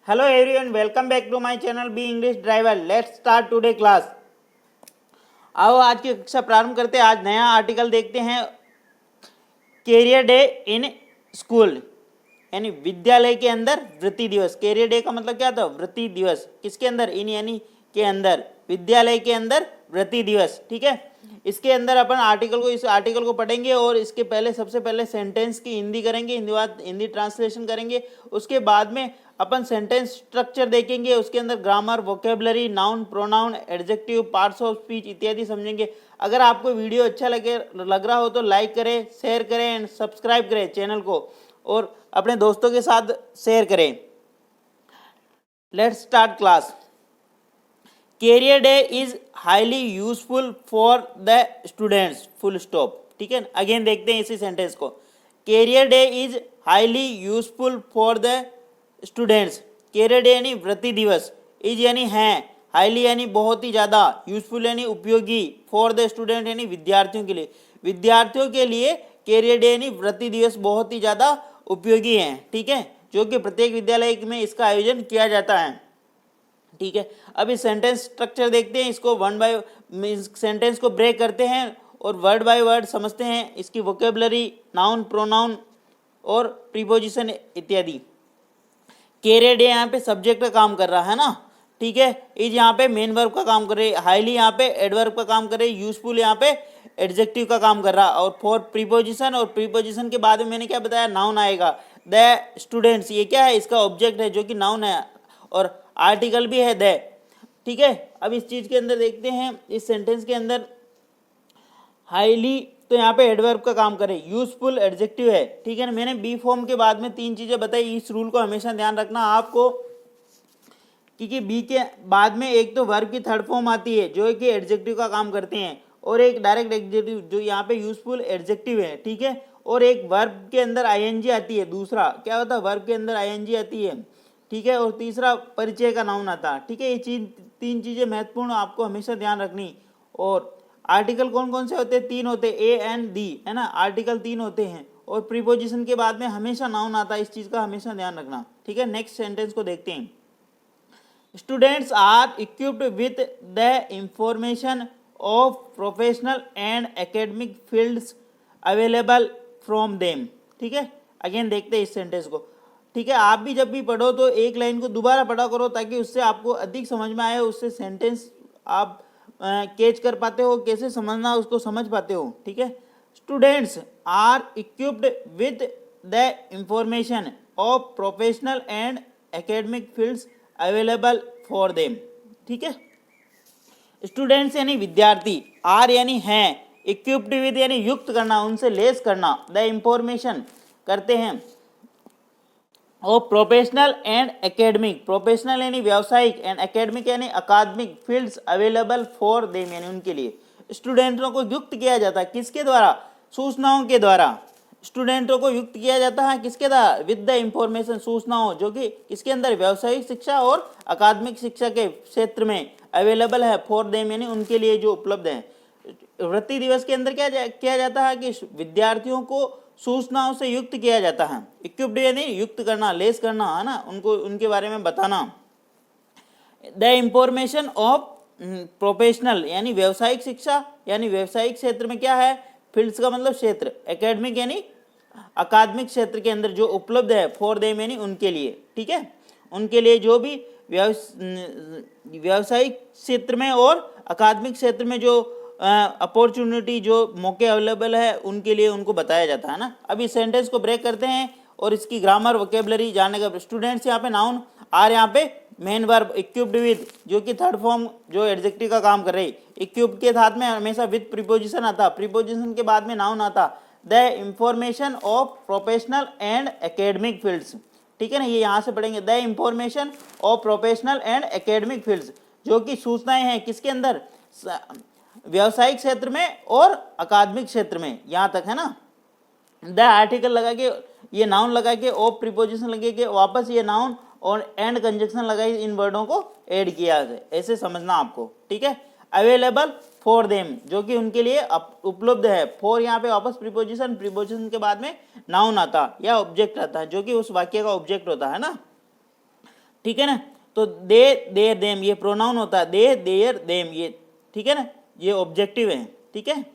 Hello everyone, welcome back to my channel be English driver. Let's start today class. आओ आज की कक्षा प्रारंभ करते हैं। आज नया आर्टिकल देखते हैं। कैरियर डे इन स्कूल, यानी विद्यालय के अंदर वृत्ति दिवस। कैरियर डे का मतलब क्या था? वृत्ति दिवस। किसके अंदर? इन यानी के अंदर, विद्यालय के अंदर वृत्ति दिवस। ठीक है, इसके अंदर अपन इस आर्टिकल को पढ़ेंगे और इसके पहले सबसे पहले सेंटेंस की हिंदी करेंगे, हिंदी ट्रांसलेशन करेंगे। उसके बाद में अपन सेंटेंस स्ट्रक्चर देखेंगे, उसके अंदर grammar, vocabulary, noun, pronoun, adjective, parts of speech इत्यादि समझेंगे। अगर आपको वीडियो अच्छा लग रहा हो तो लाइक करें, शेयर करें एंड सब्सक्राइब करें चैनल को और अपने दोस्तों के साथ शेयर करें। Let's start class. Career day is highly useful for the students, full stop. ठीक है, अगेन देखते हैं इसी सेंटेंस को। Career day is highly useful for the students. Career day यानी वृत्ति दिवस, इज यानी है, हाईली यानी बहुत ही ज़्यादा, यूजफुल यानी उपयोगी, फॉर द स्टूडेंट यानी विद्यार्थियों के लिए। विद्यार्थियों के लिए कैरियर डे यानी वृत्ति दिवस बहुत ही ज़्यादा उपयोगी है। ठीक है, जो कि प्रत्येक विद्यालय में इसका आयोजन किया जाता है। ठीक है, अब इस सेंटेंस स्ट्रक्चर देखते हैं, इसको वन बाय सेंटेंस को ब्रेक करते हैं और वर्ड बाय वर्ड समझते हैं। इसकी वोकेबलरी, नाउन, प्रोनाउन और प्रीपोजिशन इत्यादि। कैरियर डे यहाँ पे सब्जेक्ट का काम कर रहा है ना। ठीक है, इज यहाँ पे मेन वर्ब का काम कर रही है, हाईली यहाँ पे एडवर्ब का काम कर रही है, यूजफुल यहाँ पे एडजेक्टिव का काम कर रहा है। और फॉर प्रीपोजिशन, और प्रीपोजिशन के बाद में मैंने क्या बताया? नाउन आएगा। द स्टूडेंट्स, ये क्या है? इसका ऑब्जेक्ट है जो कि नाउन है, और आर्टिकल भी है द। ठीक है, अब इस चीज के अंदर देखते हैं, इस सेंटेंस के अंदर हाईली तो यहाँ पे एडवर्ब का काम करे, यूजफुल एडजेक्टिव है। ठीक है ना, मैंने बी फॉर्म के बाद में तीन चीजें बताई। इस रूल को हमेशा ध्यान रखना आपको, क्योंकि बी के बाद में एक तो वर्ब की थर्ड फॉर्म आती है जो कि एडजेक्टिव का काम करते हैं, और एक डायरेक्ट एडजेक्टिव जो यहाँ पे यूजफुल एडजेक्टिव है। ठीक है, और एक वर्ब के अंदर आईएनजी आती है। दूसरा क्या होता है? वर्ब के अंदर आईएनजी आती है। ठीक है, और तीसरा परिचय का नाउन आता है। ठीक है, ये तीन चीजें महत्वपूर्ण आपको हमेशा ध्यान रखनी। और आर्टिकल कौन कौन से होते हैं? तीन होते हैं, ए एंड दी, है ना। आर्टिकल तीन होते हैं, और प्रीपोजिशन के बाद में हमेशा नाउन आता है। इस चीज का हमेशा ध्यान रखना। ठीक है, नेक्स्ट सेंटेंस को देखते हैं। Students are equipped with the information of professional and academic fields available from them. ठीक है, अगेन देखते हैं इस सेंटेंस को। ठीक है, आप भी जब भी पढ़ो तो एक लाइन को दोबारा पढ़ा करो, ताकि उससे आपको अधिक समझ में आए, उससे सेंटेंस आप कैच कर पाते हो, कैसे समझना उसको समझ पाते हो। ठीक है, students are equipped with the information of professional and academic fields available for them. ठीक है, स्टूडेंट्स यानी विद्यार्थी, आर यानी है, इक्विप्ड विद यानी युक्त करना, उनसे लेस करना, द इंफॉर्मेशन करते हैं, और प्रोफेशनल एंड एकेडमिक, प्रोफेशनल यानी व्यावसायिक, एंड एकेडमिक यानी अकादमिक फील्ड्स अवेलेबल फॉर देम यानी उनके लिए। स्टूडेंटों को युक्त किया जाता है किसके द्वारा? सूचनाओं के द्वारा। स्टूडेंटों को युक्त किया जाता है किसके द्वारा? विद द इंफॉर्मेशन, सूचनाओं, जो कि किसके अंदर? व्यावसायिक शिक्षा और अकादमिक शिक्षा के क्षेत्र में अवेलेबल है फॉर देम यानी उनके लिए, जो उपलब्ध है। वृत्ति दिवस के अंदर क्या किया जाता है कि विद्यार्थियों को सूचनाओं से युक्त किया जाता है। इक्विप्ड यानी युक्त करना, लेस करना, है ना, उनको उनके बारे में बताना। द इंफॉर्मेशन ऑफ प्रोफेशनल यानी व्यावसायिक शिक्षा, यानी व्यावसायिक क्षेत्र में क्या है? फील्ड्स का मतलब क्षेत्र, एकेडमिक यानी अकादमिक क्षेत्र के अंदर जो उपलब्ध है, फॉर देम यानी उनके लिए। ठीक है, उनके लिए जो भी व्यावसायिक क्षेत्र में और अकादमिक क्षेत्र में जो अपॉर्चुनिटी, जो मौके अवेलेबल है, उनके लिए उनको बताया जाता है ना। अब इस सेंटेंस को ब्रेक करते हैं और इसकी ग्रामर, वोकेबलरी जानने का। स्टूडेंट्स यहाँ पे नाउन, आर यहाँ पे मेन वर्ब, इक्विप्ड विद जो कि थर्ड फॉर्म जो एडजेक्टिव का काम कर रही है। इक्विप्ड के साथ में हमेशा विद प्रीपोजिशन आता, प्रीपोजिशन के बाद में नाउन आता। The information of professional and academic fields. ठीक है ना, ये यहाँ से पढ़ेंगे। The information of professional and academic fields, जो कि सूचनाएं हैं किसके अंदर? व्यावसायिक क्षेत्र में और अकादमिक क्षेत्र में, यहाँ तक है ना। द आर्टिकल लगा के, ये नाउन लगा के, ऑफ प्रीपोजिशन लगे के, वापस ये नाउन और एंड कंजक्शन लगाई, इन वर्डों को ऐड किया है, ऐसे समझना आपको। ठीक है, अवेलेबल फॉर देम, जो कि उनके लिए उपलब्ध है। फॉर यहाँ पे वापस प्रीपोजिशन, प्रीपोजिशन के बाद में नाउन आता या ऑब्जेक्ट आता है, जो कि उस वाक्य का ऑब्जेक्ट होता है ना। ठीक है ना। तो दे देयर देम ये प्रोनाउन होता है, दे देयर देम ये, ठीक है ना, ये ऑब्जेक्टिव है, ठीक है।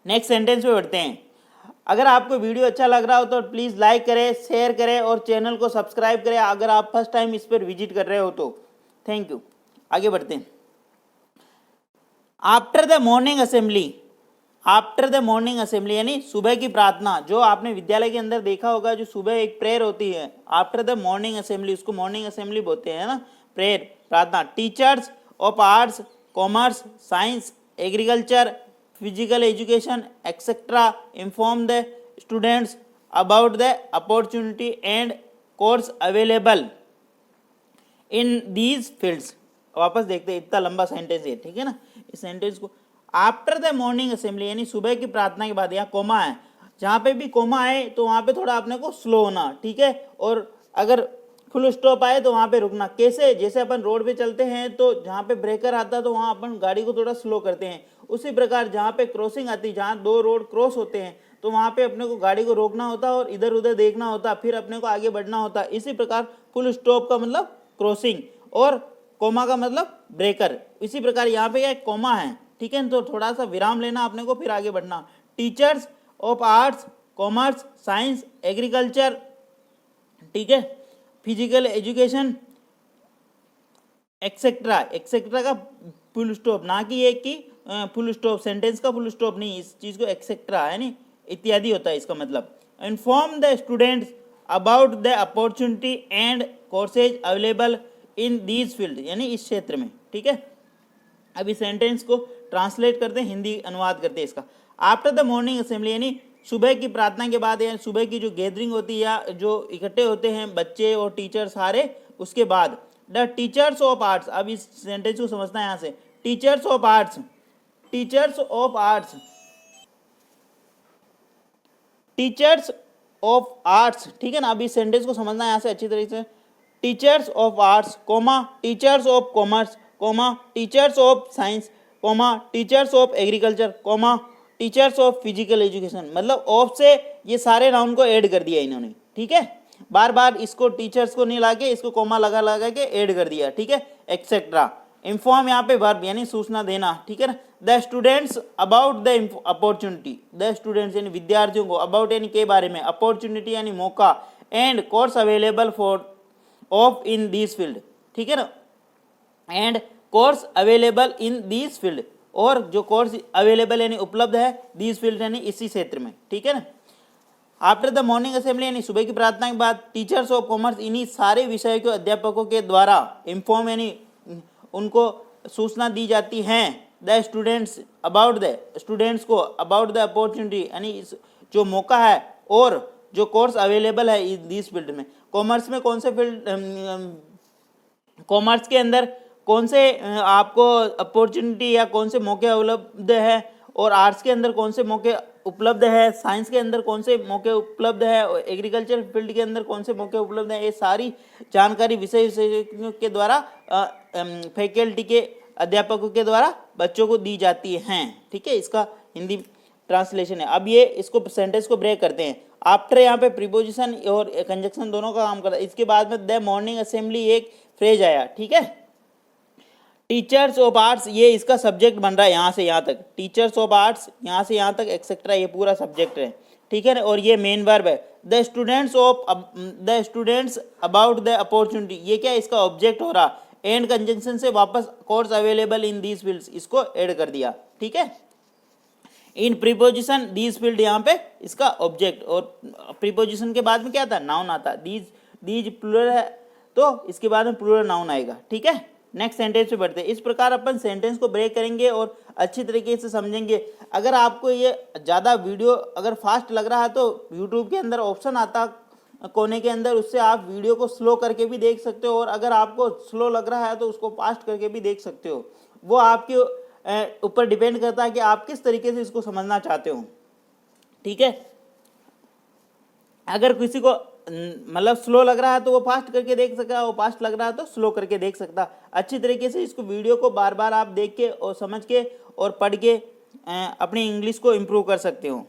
नेक्स्ट सेंटेंस पे बढ़ते हैं। अगर आपको वीडियो अच्छा लग रहा हो तो प्लीज़ लाइक करें, शेयर करें और चैनल को सब्सक्राइब करें अगर आप फर्स्ट टाइम इस पर विजिट कर रहे हो तो। Thank you. आगे बढ़ते हैं। After the morning assembly, after the morning assembly यानी सुबह की प्रार्थना, जो आपने विद्यालय के अंदर देखा होगा, जो सुबह एक प्रेयर होती है आफ्टर द मॉर्निंग असेंबली, उसको मॉर्निंग असेंबली बोलते हैं ना, प्रेयर, प्रार्थना। Teachers of arts, commerce, science, agriculture, physical education etcetera inform the students about the opportunity and course available in these fields. वापस देखते हैं, इतना लंबा सेंटेंस है, ठीक है ना। इस सेंटेंस को आफ्टर द मॉर्निंग असेंबली यानी सुबह की प्रार्थना के बाद, यहाँ कोमा है, जहाँ पे भी कोमा आए तो वहाँ पे थोड़ा अपने को स्लो होना, ठीक है। और अगर फुल स्टॉप आए तो वहाँ पे रुकना। कैसे? जैसे अपन रोड पे चलते हैं तो जहाँ पे ब्रेकर आता है तो वहाँ अपन गाड़ी को थोड़ा स्लो करते हैं, उसी प्रकार जहाँ पे क्रॉसिंग आती है, जहाँ दो रोड क्रॉस होते हैं तो वहाँ पे अपने को गाड़ी को रोकना होता है और इधर उधर देखना होता है, फिर अपने को आगे बढ़ना होता है। इसी प्रकार फुल स्टॉप का मतलब क्रॉसिंग और कोमा का मतलब ब्रेकर। इसी प्रकार यहाँ पे एक कोमा है, ठीक है, तो थोड़ा सा विराम लेना अपने को, फिर आगे बढ़ना। Teachers of arts, commerce, science, agriculture, ठीक है, फिजिकल एजुकेशन एक्सेट्रा, एक्सेट्रा का फुल स्टॉप, ना कि एक की फुल स्टॉप, सेंटेंस का फुल स्टॉप नहीं, इस चीज को एक्सेट्रा है नहीं, इत्यादि होता है इसका मतलब। Inform the students about the opportunity and courses available in these field यानी इस क्षेत्र में, ठीक है। अब इस सेंटेंस को ट्रांसलेट करते हैं, हिंदी अनुवाद करते हैं इसका। आफ्टर द मॉर्निंग असेंबली यानी सुबह की प्रार्थना के बाद या सुबह की जो गैदरिंग होती है या जो इकट्ठे होते हैं बच्चे और टीचर सारे, उसके बाद द टीचर्स ऑफ आर्ट्स, अब इस सेंटेंस को समझना है यहाँ से। Teachers of arts, teachers of arts, teachers of arts, ठीक है ना। अब इस सेंटेंस को समझना है यहाँ से अच्छी तरीके से। Teachers of arts, comma teachers of commerce, comma teachers of science, comma teachers of agriculture, comma teachers of physical education. मतलब ऑफ से ये सारे नाउन को ऐड कर दिया इन्होंने, ठीक है। बार बार इसको टीचर्स को नहीं लाके इसको कोमा लगा लगा के ऐड कर दिया, ठीक है। एक्सेट्रा, इन्फॉर्म यहाँ पे वर्ब यानी सूचना देना, ठीक है ना। The students about the opportunity, the students यानी विद्यार्थियों को, अबाउट यानी के बारे में, अपॉर्चुनिटी यानी मौका, and course available for of in this field, ठीक है ना। And course available in this field, और जो कोर्स अवेलेबल यानी उपलब्ध है, दिस फील्ड यानी इसी क्षेत्र में, ठीक है ना। आफ्टर द मॉर्निंग असेंबली यानी सुबह की प्रार्थना के बाद टीचर्स ऑफ कॉमर्स इन्हीं सारे विषयों के अध्यापकों के द्वारा इन्फॉर्म यानी उनको सूचना दी जाती हैं the students about the, students को अबाउट द अपॉर्चुनिटी यानी जो मौका है और जो कोर्स अवेलेबल है दिस फील्ड में। कॉमर्स में कौन से फील्ड, कॉमर्स के अंदर कौन से आपको अपॉर्चुनिटी या कौन से मौके उपलब्ध है, और आर्ट्स के अंदर कौन से मौके उपलब्ध है, साइंस के अंदर कौन से मौके उपलब्ध है, और एग्रीकल्चर फील्ड के अंदर कौन से मौके उपलब्ध है, ये सारी जानकारी विषय विशेषज्ञों के द्वारा फैकल्टी के अध्यापकों के द्वारा बच्चों को दी जाती हैं, ठीक है। इसका हिंदी ट्रांसलेशन है। अब ये इसको सेंटेंस को ब्रेक करते हैं। आफ्टर यहाँ पे प्रीपोजिशन और कंजक्शन दोनों का काम करता है। इसके बाद में द मॉर्निंग असेंबली एक फ्रेज आया, ठीक है। टीचर्स ऑफ आर्ट्स ये इसका सब्जेक्ट बन रहा है, यहाँ से यहाँ तक टीचर्स ऑफ आर्ट्स, यहाँ से यहाँ तक एक्सेट्रा, ये पूरा सब्जेक्ट है, ठीक है ना। और ये मेन वर्ब है। The students of, the students about the opportunity, ये क्या है, इसका ऑब्जेक्ट हो रहा। एंड कंजंक्शन से वापस course available in these fields, इसको ऐड कर दिया, ठीक है। इन प्रीपोजिशन दीज फील्ड, यहाँ पे इसका ऑब्जेक्ट, और प्रीपोजिशन के बाद में क्या आता है, नाउन आता है। दीज, दीज प्लूरल है तो इसके बाद में प्लूरल नाउन आएगा, ठीक है। नेक्स्ट सेंटेंस पे बढ़ते हैं। इस प्रकार अपन सेंटेंस को ब्रेक करेंगे और अच्छी तरीके से समझेंगे। अगर आपको ये ज़्यादा वीडियो अगर फास्ट लग रहा है तो यूट्यूब के अंदर ऑप्शन आता कोने के अंदर, उससे आप वीडियो को स्लो करके भी देख सकते हो, और अगर आपको स्लो लग रहा है तो उसको फास्ट करके भी देख सकते हो। वो आपके ऊपर डिपेंड करता है कि आप किस तरीके से इसको समझना चाहते हो, ठीक है। अगर किसी को मतलब स्लो लग रहा है तो वो फास्ट करके देख सकता है, वो फास्ट लग रहा है तो स्लो करके देख सकता। अच्छी तरीके से इसको वीडियो को बार बार आप देख के और समझ के और पढ़ के अपनी इंग्लिश को इम्प्रूव कर सकते हो।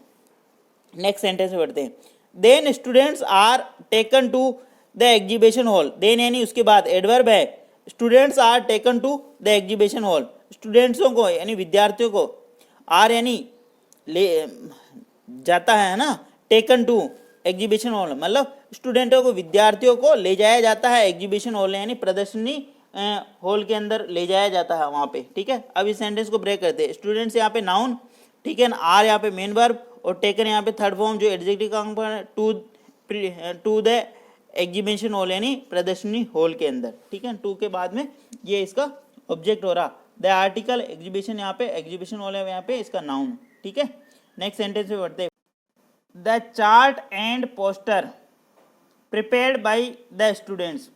नेक्स्ट सेंटेंस में बढ़ते हैं। Then students are taken to the exhibition hall. Then यानी उसके बाद एडवर्ब है students are taken to the exhibition hall. स्टूडेंट्सों को यानी विद्यार्थियों को आर यानी ले जाता है ना, टेकन टू एग्जीबिशन हॉल मतलब स्टूडेंटों को विद्यार्थियों को ले जाया जाता है एग्जीबिशन हॉल यानी प्रदर्शनी हॉल के अंदर ले जाया जाता है वहाँ पे। ठीक है, अब इस सेंटेंस को ब्रेक करते हैं। स्टूडेंट्स यहाँ पे नाउन, ठीक है ना, आर यहाँ पे मेन वर्ब और टेकन यहाँ पे थर्ड फॉर्म जो एडजेक्टिव का टू द एग्जीबिशन हॉल यानी प्रदर्शनी हॉल के अंदर। ठीक है, टू के बाद में ये इसका ऑब्जेक्ट हो रहा। द आर्टिकल एग्जीबिशन यहाँ पे एग्जीबिशन हॉल है यहाँ पे इसका नाउन। ठीक है, नेक्स्ट सेंटेंस पे बढ़ते हैं। The chart and poster prepared by the students.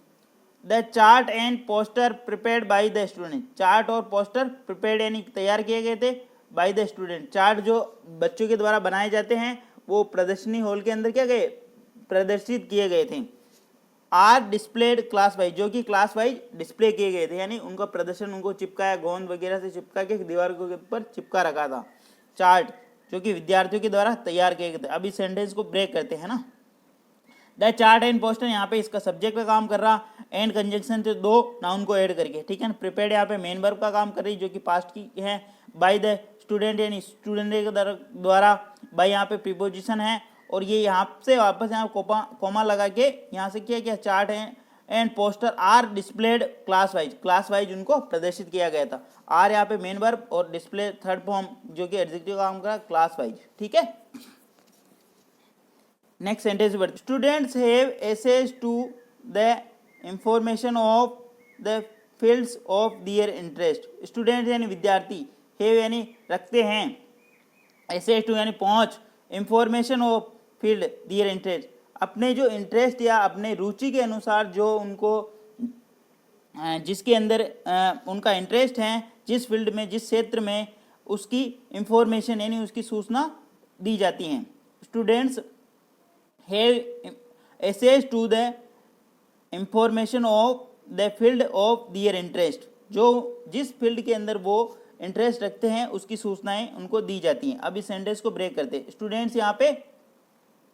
The chart and poster prepared by the student. Chart और पोस्टर प्रिपेयर्ड यानी तैयार किए गए थे बाय द स्टूडेंट। चार्ट जो बच्चों के द्वारा बनाए जाते हैं वो प्रदर्शनी हॉल के अंदर क्या गए, प्रदर्शित किए गए थे। आर डिस्प्लेड क्लास वाइज, जो कि क्लास वाइज डिस्प्ले किए गए थे यानी उनका प्रदर्शन उनको चिपकाया, गोंद वगैरह से चिपका के दीवार के ऊपर चिपका रखा था। चार्ट जो कि विद्यार्थियों के द्वारा तैयार किए गए थे। अब इस सेंटेंस को ब्रेक करते हैं ना। द चार्ट एंड पोस्टर यहाँ पे इसका सब्जेक्ट का काम कर रहा, एंड कंजंक्शन से दो नाउन को ऐड करके। ठीक है ना, प्रिपेयर्ड यहाँ पे मेन वर्ब का काम कर रही जो कि पास्ट की है। बाय द स्टूडेंट यानी स्टूडेंट के द्वारा, बाय यहाँ पे प्रीपोजिशन है और ये यहाँ से वापस यहाँ कोमा लगा के यहाँ से क्या चार्ट है and poster are displayed class wise उनको प्रदर्शित किया गया था। आर यहाँ पे मेन वर्ब और डिस्प्ले थर्ड फॉर्म जो कि एडजेक्टिव काम कर क्लास वाइज। ठीक है, नेक्स्ट सेंटेंस पर students have access to the information of the fields of their interest. Student यानी विद्यार्थी, हैव यानी रखते हैं, एक्सेस टू यानी पहुंच, information of field their interest अपने जो इंटरेस्ट या अपने रुचि के अनुसार जो उनको जिसके अंदर उनका इंटरेस्ट है, जिस फील्ड में जिस क्षेत्र में उसकी इंफॉर्मेशन यानी उसकी सूचना दी जाती हैं। Students have access to the information of the field of their interest, जो जिस फील्ड के अंदर वो इंटरेस्ट रखते हैं उसकी सूचनाएं उनको दी जाती हैं। अब इस सेंटेंस को ब्रेक करते हैं। स्टूडेंट्स यहाँ पे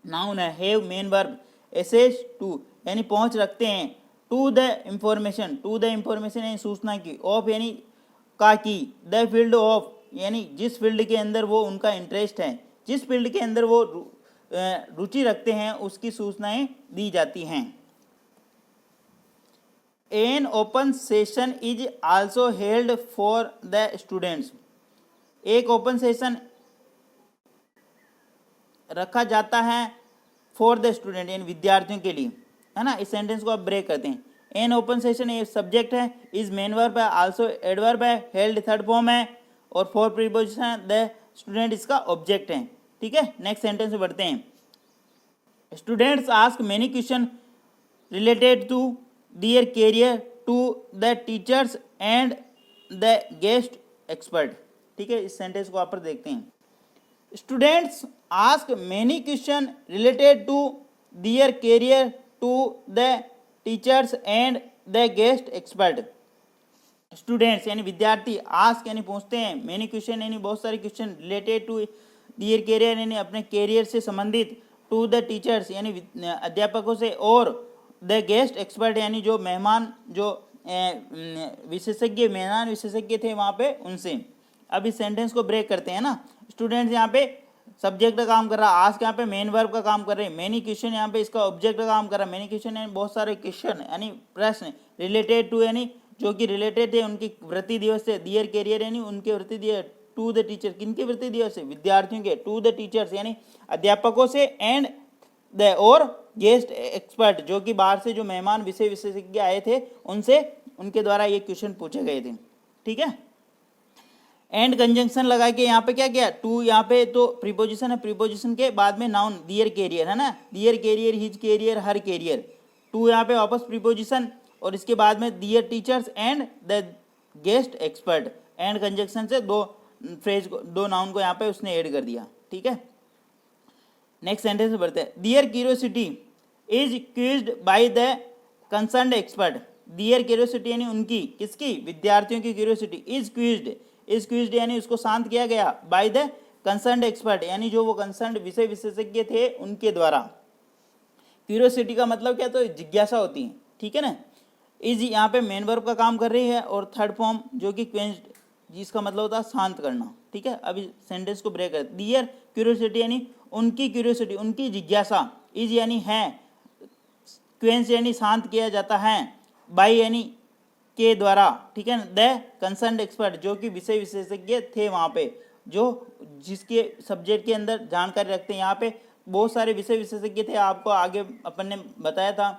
नाउन है, have main verb, access to यानी पहुंच रखते हैं, टू द इंफॉर्मेशन यानी सूचना की, ऑफ यानी का की, द फील्ड ऑफ यानी जिस फील्ड के अंदर वो उनका इंटरेस्ट है, जिस फील्ड के अंदर वो रुचि रखते हैं उसकी सूचनाएं दी जाती हैं। An open session is also held for the students. एक ओपन सेशन रखा जाता है फॉर द स्टूडेंट यानी विद्यार्थियों के लिए, है ना। इस सेंटेंस को आप ब्रेक करते हैं। एन ओपन सेशन ये सब्जेक्ट है, इज मेन वर्ब है, आल्सो एडवर्ब है, हेल्ड थर्ड फॉर्म है और फॉर प्रीपोजिशन द स्टूडेंट इसका ऑब्जेक्ट है। ठीक है, नेक्स्ट सेंटेंस में बढ़ते हैं। Students ask many question related to their career to the teachers and the guest expert. ठीक है, इस सेंटेंस को आप पर देखते हैं। Students ask many question related to their career to the teachers and the guest expert. Students यानी विद्यार्थी, आस्क यानी पूछते हैं, मेनी क्वेश्चन यानी बहुत सारे question, related to their career यानी अपने कैरियर से संबंधित, टू द टीचर्स यानी अध्यापकों से, और द गेस्ट एक्सपर्ट यानी जो मेहमान जो मेहमान विशेषज्ञ थे वहाँ पे उनसे। अब इस सेंटेंस को ब्रेक करते हैं ना। स्टूडेंट्स यहाँ पे सब्जेक्ट का काम कर रहा, आस्क यहाँ पे मेन वर्ब का काम कर रहे हैं, मेनी क्वेश्चन यहाँ पे इसका ऑब्जेक्ट का काम कर रहा है। मेनी क्वेश्चन यानी बहुत सारे क्वेश्चन यानी प्रश्न, रिलेटेड टू यानी जो कि रिलेटेड है उनकी वृत्ति दिवस से, दियर कैरियर यानी उनके वृत्ति दिवस, टू द टीचर किनके वृत्ति दिवस से, विद्यार्थियों के, टू द टीचर्स यानी अध्यापकों से, एंड द और गेस्ट एक्सपर्ट जो कि बाहर से जो मेहमान विषय विशेषज्ञ आए थे उनसे, उनके द्वारा ये क्वेश्चन पूछे गए थे। ठीक है, एंड कंजंक्शन लगा के यहाँ पे क्या किया, टू यहाँ पे तो प्रीपोजिशन है, प्रीपोजिशन के बाद में नाउन दियर कैरियर है ना, their career, his career, her career, to यहाँ पे वापस प्रीपोजिशन और इसके बाद में their teachers and the guest expert, and conjunction से दो फ्रेज को, दो नाउन को यहाँ पे उसने ऐड कर दिया। ठीक है, नेक्स्ट सेंटेंस में बढ़ते हैं। Their curiosity is caused by the concerned expert. Their curiosity यानी उनकी, किसकी, विद्यार्थियों की क्यूरियोसिटी, इज क्यूज्ड यानी उसको शांत किया गया, बाय द कंसर्न्ड एक्सपर्ट यानी जो वो कंसर्न्ड विषय विशेषज्ञ थे उनके द्वारा। क्यूरियोसिटी का मतलब क्या, तो जिज्ञासा होती है, ठीक है ना। इज यहाँ पे मेन वर्ब का काम कर रही है, और थर्ड फॉर्म जो कि क्वेंस्ड, जिसका मतलब होता है शांत करना, ठीक है। अभी सेंटेंस को ब्रेक कर, दियर क्यूरियोसिटी यानी उनकी क्यूरियोसिटी, उनकी जिज्ञासा, इज यानी है, क्वेंस यानी शांत किया जाता है, बाई यानी के द्वारा, ठीक है। द कंसर्न्ड एक्सपर्ट जो कि विषय विशेषज्ञ थे वहाँ पे, जो जिसके सब्जेक्ट के अंदर जानकारी रखते हैं। यहाँ पे बहुत सारे विषय विशेषज्ञ थे, आपको आगे अपन ने बताया था,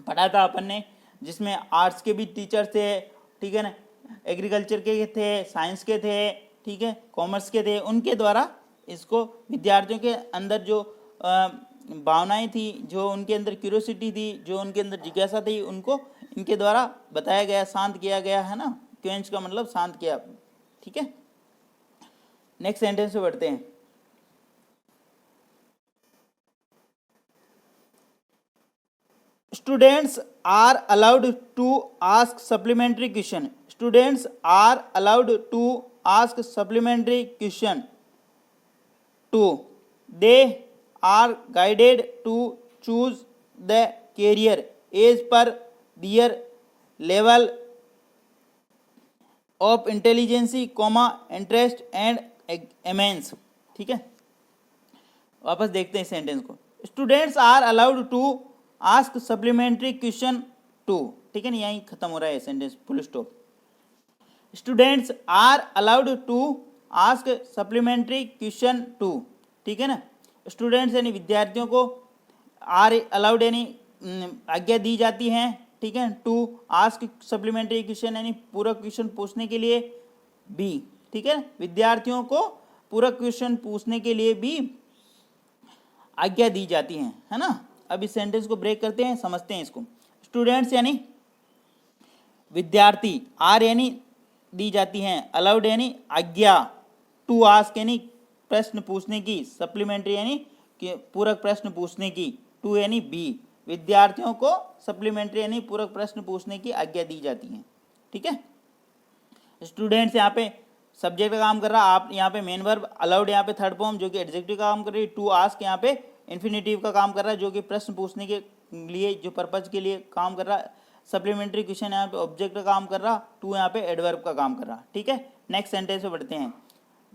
पढ़ा था अपन ने, जिसमें आर्ट्स के भी टीचर थे, ठीक है ना, एग्रीकल्चर के थे, साइंस के थे, ठीक है, कॉमर्स के थे। उनके द्वारा इसको विद्यार्थियों के अंदर जो भावनाएं थी, जो उनके अंदर क्यूरियोसिटी थी, जो उनके अंदर जिज्ञासा थी, उनको इनके द्वारा बताया गया, शांत किया गया, है ना। क्वेंच का मतलब शांत किया, ठीक है। नेक्स्ट सेंटेंस पे बढ़ते हैं। Students are allowed to ask supplementary question, students are allowed to ask supplementary question too, they are guided to choose the career as per their level of intelligence, interest and aimance, ठीक है। वापस देखते हैं sentence को। Students are allowed to ask supplementary question too, ठीक है ना, यहीं खत्म हो रहा है sentence, full stop. Students are allowed to ask supplementary question too, ठीक है ना। स्टूडेंट्स यानी विद्यार्थियों को, आर अलाउड यानी आज्ञा दी जाती है, ठीक है, टू आस्क सप्लीमेंट्री क्वेश्चन यानी पूरक क्वेश्चन पूछने के लिए भी, ठीक है, विद्यार्थियों को पूरक क्वेश्चन पूछने के लिए भी आज्ञा दी जाती है ना। अब इस सेंटेंस को ब्रेक करते हैं, समझते हैं इसको। स्टूडेंट्स यानी विद्यार्थी, आर यानी दी जाती हैं, अलाउड यानी आज्ञा, टू आस्क यानी प्रश्न पूछने की, सप्लीमेंट्री यानी पूरक प्रश्न पूछने की, टू यानी बी, विद्यार्थियों को सप्लीमेंट्री यानी पूरक प्रश्न पूछने की आज्ञा दी जाती है, ठीक है। स्टूडेंट्स यहाँ पे सब्जेक्ट का काम कर रहा, आप यहाँ पे मेन वर्ब, अलाउड यहाँ पे थर्ड फॉर्म जो कि एडजेक्टिव का काम कर रही है, टू आस्क यहाँ पे इन्फिनेटिव का काम कर रहा है जो कि प्रश्न पूछने के लिए, जो पर्पज के लिए काम कर रहा है, सप्लीमेंट्री क्वेश्चन यहाँ पे ऑब्जेक्ट का काम कर रहा, टू यहाँ पे एडवर्ब का काम कर रहा, ठीक है। नेक्स्ट सेंटेंस पे बढ़ते हैं।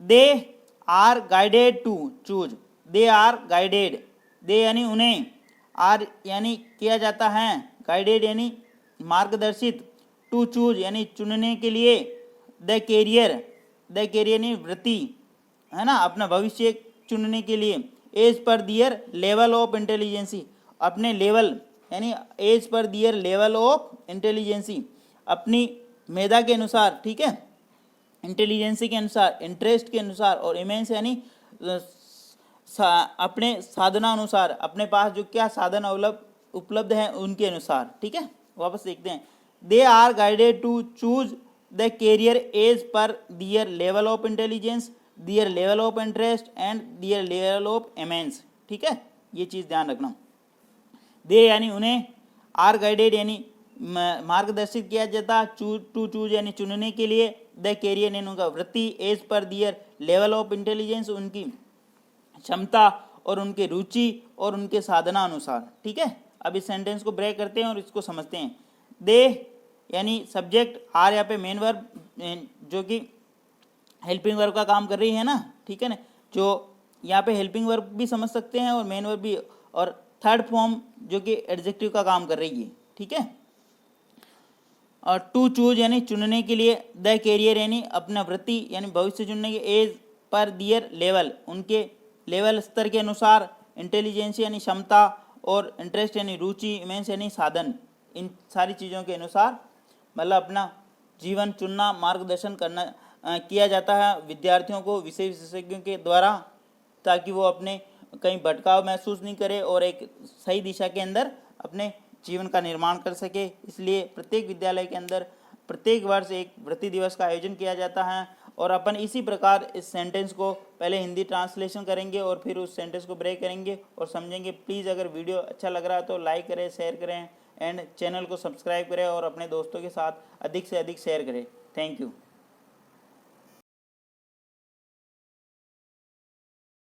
They are guided to choose, they are guided, they यानी उन्हें, आर यानी किया जाता है, गाइडेड यानी मार्गदर्शित, टू चूज यानी चुनने के लिए, द कैरियर, द कैरियर यानी वृत्ति, है ना, अपना भविष्य चुनने के लिए, as per their level of intelligency, अपने लेवल यानी as per their level of intelligence, अपनी मेधा के अनुसार, ठीक है, इंटेलिजेंसी के अनुसार, इंटरेस्ट के अनुसार, और इमेंस यानी अपने साधना अनुसार, अपने पास जो क्या साधन उपलब्ध है उनके अनुसार, ठीक है। वापस देखते हैं। They are guided to choose the career as per their level of intelligence, their level of interest and their level of immense, ठीक है, ये चीज़ ध्यान रखना। दे यानी उन्हें, आर गाइडेड यानी मार्गदर्शित किया जाता, टू चूज यानी चुनने के लिए, द कैरियर यानी उनका वृत्ति, as per their level of intelligence उनकी क्षमता और उनके रुचि और उनके साधना अनुसार, ठीक है। अब इस सेंटेंस को ब्रेक करते हैं और इसको समझते हैं। दे यानी सब्जेक्ट, आर यहाँ पे मेन वर्ब जो कि हेल्पिंग वर्ब का काम कर रही है ना, ठीक है ना, जो यहाँ पे हेल्पिंग वर्ब भी समझ सकते हैं और मेन वर्ब भी, और थर्ड फॉर्म जो कि एडजेक्टिव का काम कर रही है, ठीक है। और टू चूज यानी चुनने के लिए, द कैरियर यानी अपना वृत्ति यानी भविष्य चुनने के, एज पर दियर लेवल उनके लेवल स्तर के अनुसार, इंटेलिजेंस यानी क्षमता, और इंटरेस्ट यानी रुचि, इमेंस यानी साधन, इन सारी चीज़ों के अनुसार मतलब अपना जीवन चुनना, मार्गदर्शन करना किया जाता है विद्यार्थियों को विषय विशेषज्ञों के द्वारा, ताकि वो अपने कहीं भटकाव महसूस नहीं करे और एक सही दिशा के अंदर अपने जीवन का निर्माण कर सके। इसलिए प्रत्येक विद्यालय के अंदर प्रत्येक वर्ष एक वृत्ति दिवस का आयोजन किया जाता है। और अपन इसी प्रकार इस सेंटेंस को पहले हिंदी ट्रांसलेशन करेंगे और फिर उस सेंटेंस को ब्रेक करेंगे और समझेंगे। प्लीज़ अगर वीडियो अच्छा लग रहा है तो लाइक करें, शेयर करें एंड चैनल को सब्सक्राइब करें और अपने दोस्तों के साथ अधिक से अधिक शेयर करें। Thank you.